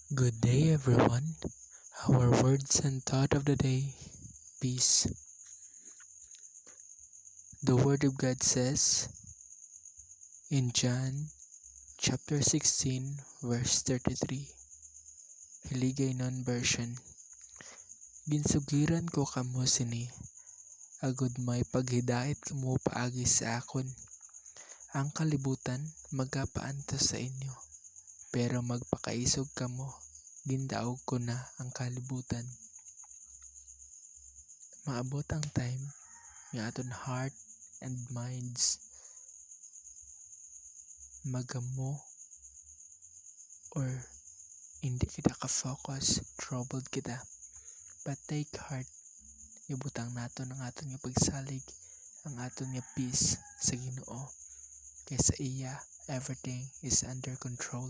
Good day, everyone. Our words and thought of the day: peace. The Word of God says in John chapter 16, verse 33, Hiligaynon version, Ginsugiran ko kamo sini, agud may paghidait kamo paagi sa akon. Ang kalibutan magapaantos sa inyo, pero magpakaisog kamo, gindaog ko na ang kalibutan. Maabot ang time nga aton heart and minds magamo or hindi kita ka-focus, troubled kita. But take heart, ibutang naton ang aton nga pagsalig, ang aton nga peace sa Ginoo. Kay sa iya, everything is under control.